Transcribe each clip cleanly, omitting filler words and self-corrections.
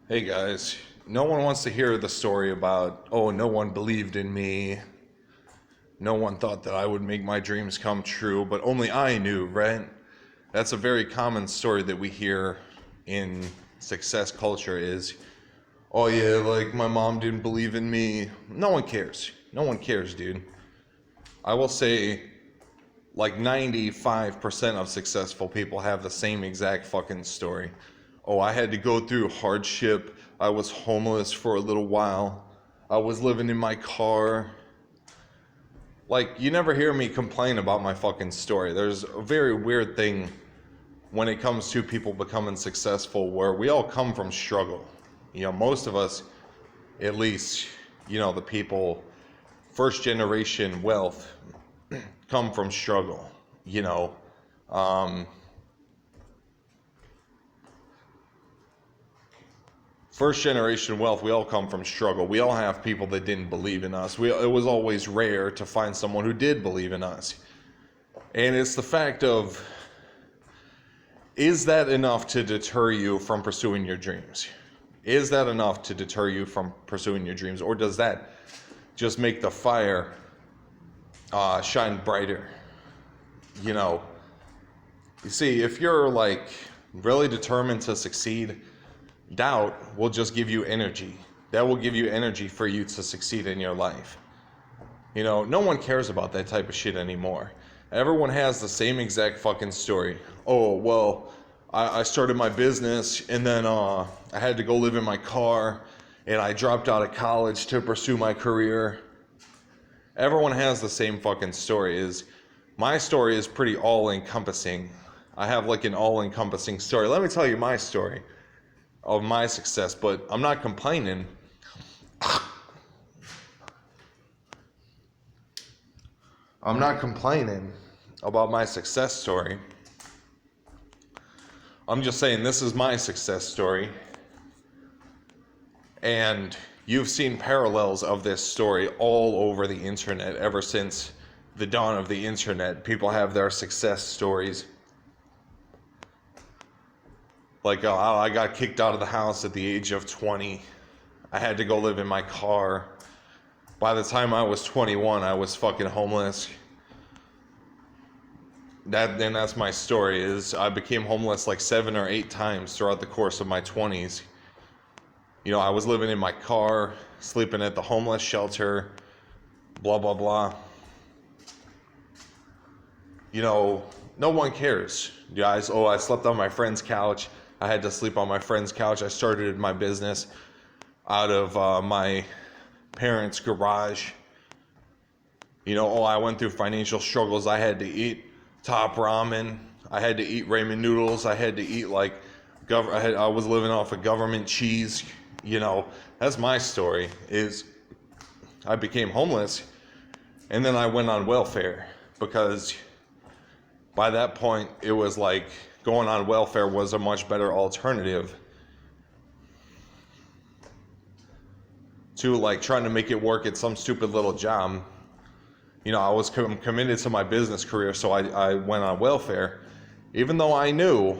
Hey guys, no one wants to hear the story about, oh, no one believed in me. No one thought that I would make my dreams come true, but only I knew, right? That's a very common story that we hear in success culture is, oh yeah, like my mom didn't believe in me. No one cares. No one cares, dude. I will say like 95% of successful people have the same exact fucking story. Oh, I had to go through hardship. I was homeless for a little while. I was living in my car. Like, you never hear me complain about my fucking story. There's a very weird thing when it comes to people becoming successful where we all come from struggle. Most of us, at least, the people, first generation wealth, come from struggle. You know, um, First generation wealth, we all come from struggle. We all have people that didn't believe in us. It was always rare to find someone who did believe in us. And it's the fact of, is that enough to deter you from pursuing your dreams? Is that enough to deter you from pursuing your dreams? Or does that just make the fire shine brighter? You see, if you're like really determined to succeed, doubt will just give you energy. That will give you energy for you to succeed in your life. No one cares about that type of shit anymore. Everyone has the same exact fucking story. Oh, well, I started my business and then I had to go live in my car and I dropped out of college to pursue my career. Everyone has the same fucking story. My story is pretty all-encompassing. I have like an all-encompassing story. Let me tell you my story of my success, but I'm not complaining. I'm not complaining about my success story. I'm just saying this is my success story. And you've seen parallels of this story all over the internet ever since the dawn of the internet. People have their success stories. Like, I got kicked out of the house at the age of 20. I had to go live in my car. By the time I was 21, I was fucking homeless. That's my story, is I became homeless like 7 or 8 times throughout the course of my 20s. I was living in my car, sleeping at the homeless shelter, blah, blah, blah. No one cares, guys. Oh, I slept on my friend's couch. I had to sleep on my friend's couch. I started my business out of my parents' garage. I went through financial struggles. I had to eat top ramen. I had to eat ramen noodles. I had to eat I was living off of government cheese. That's my story. Is I became homeless, and then I went on welfare because by that point it was like going on welfare was a much better alternative to like trying to make it work at some stupid little job. I was committed to my business career, so I went on welfare, even though I knew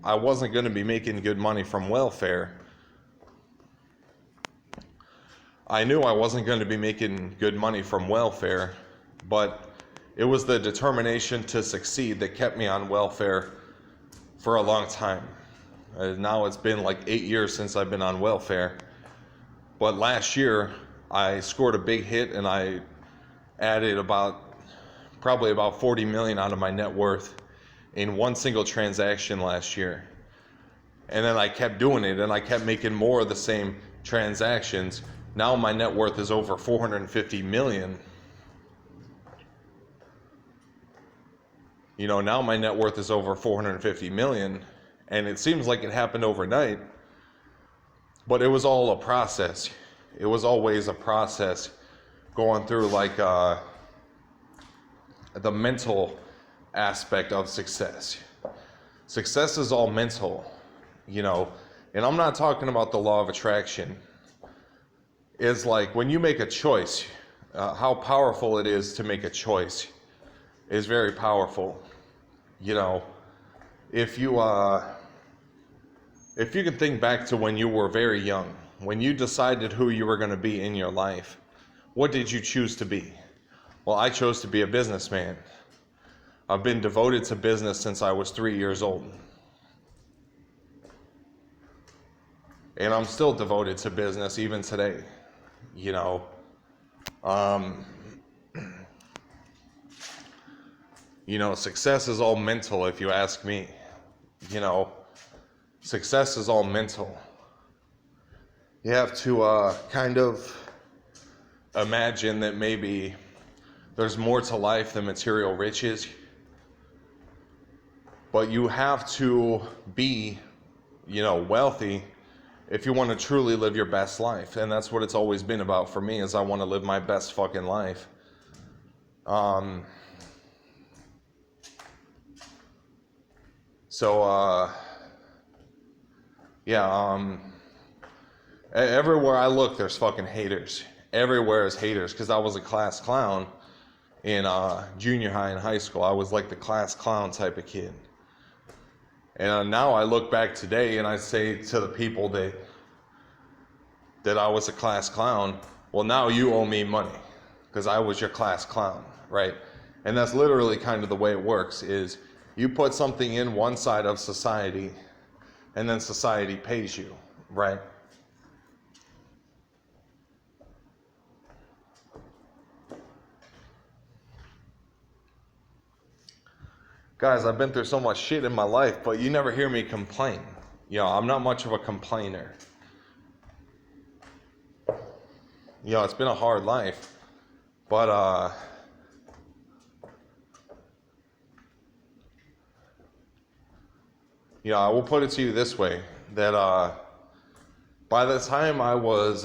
I wasn't going to be making good money from welfare. I knew I wasn't going to be making good money from welfare, but it was the determination to succeed that kept me on welfare for a long time. Now it's been like 8 years since I've been on welfare. But last year, I scored a big hit and I added probably about 40 million out of my net worth in one single transaction last year. And then I kept doing it and I kept making more of the same transactions. Now my net worth is over 450 million. Now my net worth is over 450 million, and it seems like it happened overnight, but it was all a process. It was always a process going through like the mental aspect of success. Success is all mental, and I'm not talking about the law of attraction. It's like when you make a choice, how powerful it is to make a choice is very powerful. If if you can think back to when you were very young, when you decided who you were going to be in your life, what did you choose to be? Well, I chose to be a businessman. I've been devoted to business since I was 3 years old. And I'm still devoted to business even today. You know, success is all mental if you ask me. Success is all mental. You have to kind of imagine that maybe there's more to life than material riches. But you have to be, wealthy if you want to truly live your best life. And that's what it's always been about for me, is I want to live my best fucking life. Everywhere I look, there's fucking haters. Everywhere is haters, because I was a class clown in junior high and high school. I was like the class clown type of kid. And now I look back today and I say to the people that I was a class clown, well, now you owe me money because I was your class clown, right? And that's literally kind of the way it works, is you put something in one side of society and then society pays you, right? Guys, I've been through so much shit in my life, but you never hear me complain. I'm not much of a complainer. It's been a hard life, but I will put it to you this way, that by the time I was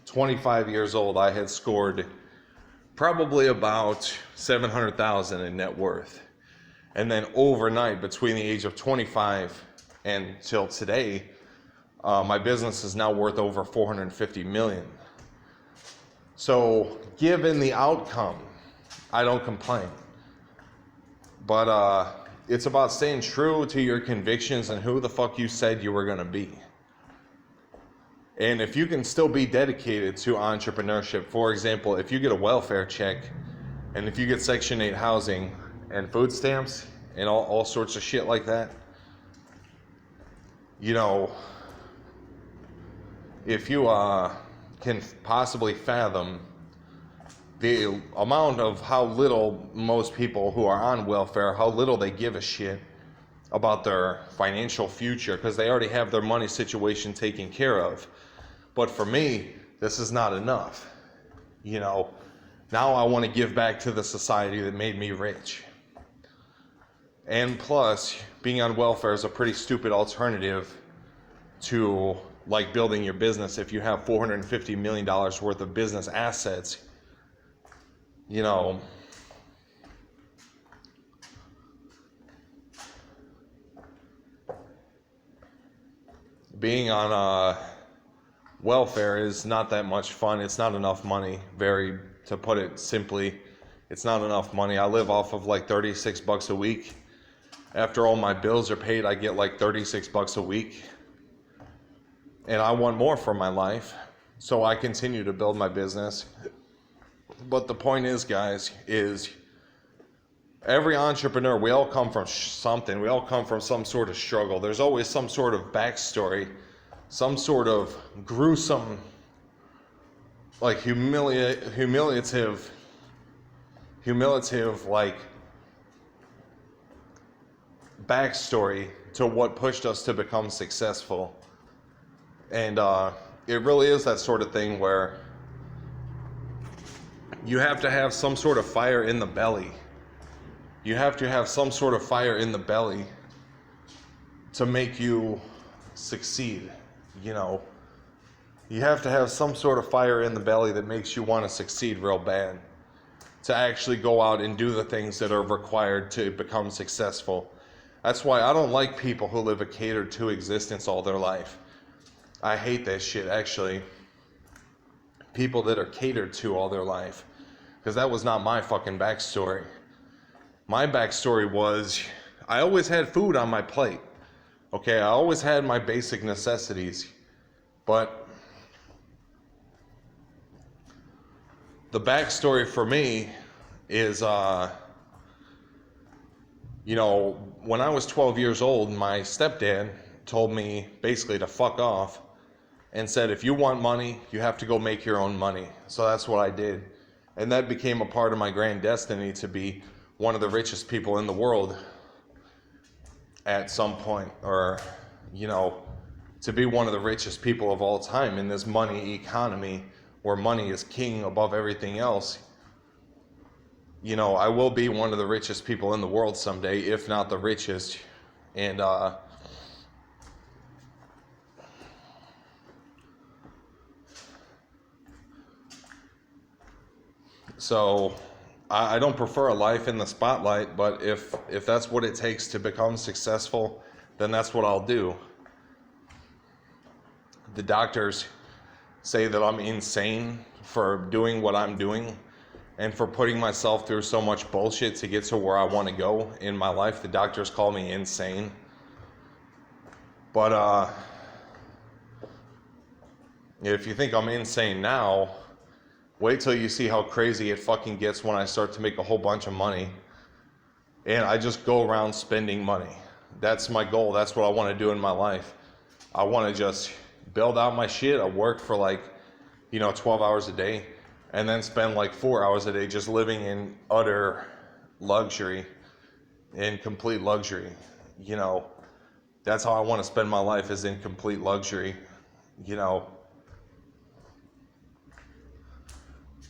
25 years old, I had scored probably about $700,000 in net worth. And then overnight, between the age of 25 and till today, my business is now worth over $450 million. So, given the outcome, I don't complain. But it's about staying true to your convictions and who the fuck you said you were going to be. And if you can still be dedicated to entrepreneurship, for example, if you get a welfare check, and if you get Section 8 housing, and food stamps and all sorts of shit like that, if you can possibly fathom the amount of how little most people who are on welfare, how little they give a shit about their financial future, because they already have their money situation taken care of. But for me, this is not enough. Now I want to give back to the society that made me rich. And plus, being on welfare is a pretty stupid alternative to building your business. If you have $450 million worth of business assets, being on welfare is not that much fun. It's not enough money, to put it simply. It's not enough money. I live off of $36 a week. After all my bills are paid, I get $36 a week. And I want more for my life, so I continue to build my business. But the point is, guys, is every entrepreneur, we all come from something. We all come from some sort of struggle. There's always some sort of backstory, some sort of gruesome, humiliative, backstory to what pushed us to become successful. And it really is that sort of thing where you have to have some sort of fire in the belly. You have to have some sort of fire in the belly to make you succeed. You have to have some sort of fire in the belly that makes you want to succeed real bad, to actually go out and do the things that are required to become successful. That's why I don't like people who live a catered to existence all their life. I hate that shit, actually. People that are catered to all their life. Because that was not my fucking backstory. My backstory was, I always had food on my plate. Okay, I always had my basic necessities, but the backstory for me is, when I was 12 years old, my stepdad told me basically to fuck off and said, if you want money, you have to go make your own money. So that's what I did. And that became a part of my grand destiny to be one of the richest people in the world at some point, or, to be one of the richest people of all time in this money economy where money is king above everything else. I will be one of the richest people in the world someday, if not the richest. And so I don't prefer a life in the spotlight, but if that's what it takes to become successful, then that's what I'll do. The doctors say that I'm insane for doing what I'm doing and for putting myself through so much bullshit to get to where I want to go in my life. The doctors call me insane. But if you think I'm insane now, wait till you see how crazy it fucking gets when I start to make a whole bunch of money and I just go around spending money. That's my goal. That's what I want to do in my life. I want to just build out my shit. I work for 12 hours a day and then spend 4 hours a day just living in utter luxury, in complete luxury. That's how I want to spend my life, is in complete luxury,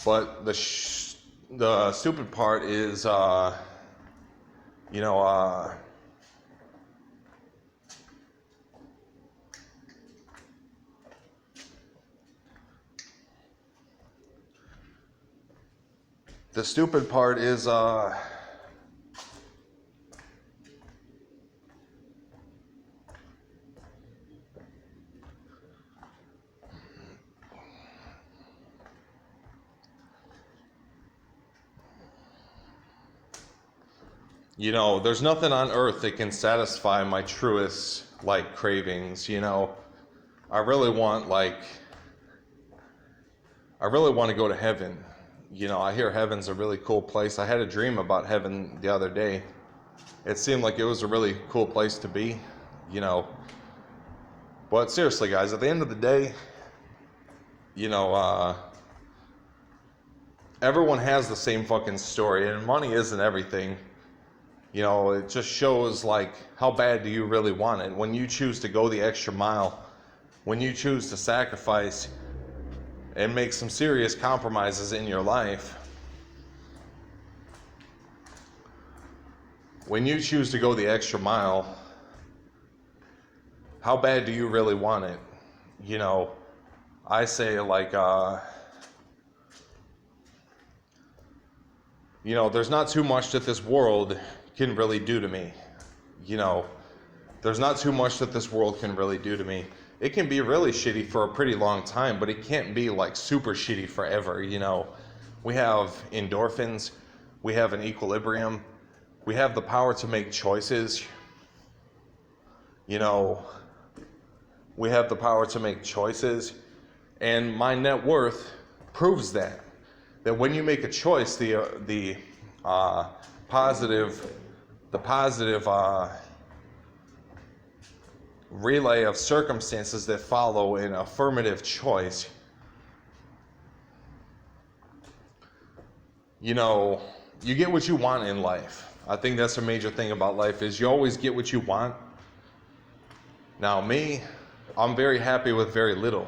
But the stupid part is, the stupid part is, there's nothing on earth that can satisfy my truest, cravings, I really want to go to heaven. I hear heaven's a really cool place. I had a dream about heaven the other day. It seemed like it was a really cool place to be, But seriously, guys, at the end of the day, everyone has the same fucking story, and money isn't everything. It just shows, how bad do you really want it? When you choose to go the extra mile, when you choose to sacrifice and make some serious compromises in your life, when you choose to go the extra mile, how bad do you really want it? I say there's not too much that this world can really do to me. There's not too much that this world can really do to me. It can be really shitty for a pretty long time, but it can't be super shitty forever. We have endorphins, we have an equilibrium, we have the power to make choices. We have the power to make choices, and my net worth proves that when you make a choice, the positive relay of circumstances that follow an affirmative choice, you get what you want in life. I think that's a major thing about life, is you always get what you want. Now me, I'm very happy with very little.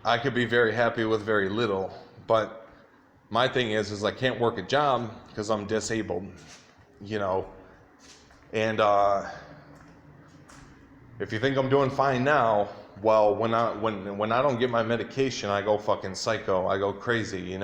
I could be very happy with very little, but my thing is I can't work a job because I'm disabled, and if you think I'm doing fine now, well, when I don't get my medication, I go fucking psycho, I go crazy,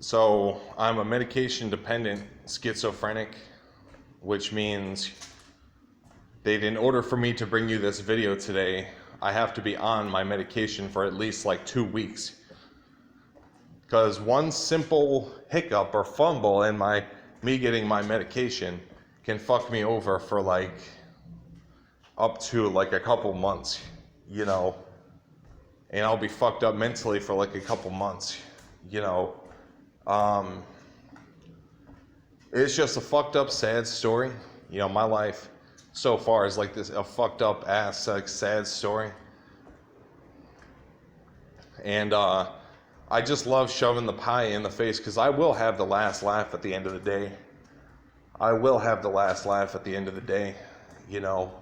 So I'm a medication dependent schizophrenic, which means that in order for me to bring you this video today, I have to be on my medication for at least like 2 weeks. Because one simple hiccup or fumble in me getting my medication can fuck me over for like up to like a couple months, you know, and I'll be fucked up mentally for like a couple months, you know. It's just a fucked up, sad story. You know, my life so far is like this, a fucked up ass, like, sad story. And I just love shoving the pie in the face, because I will have the last laugh at the end of the day. I will have the last laugh at the end of the day, you know.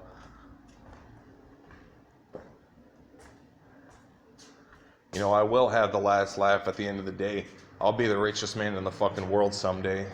You know, I will have the last laugh at the end of the day. I'll be the richest man in the fucking world someday.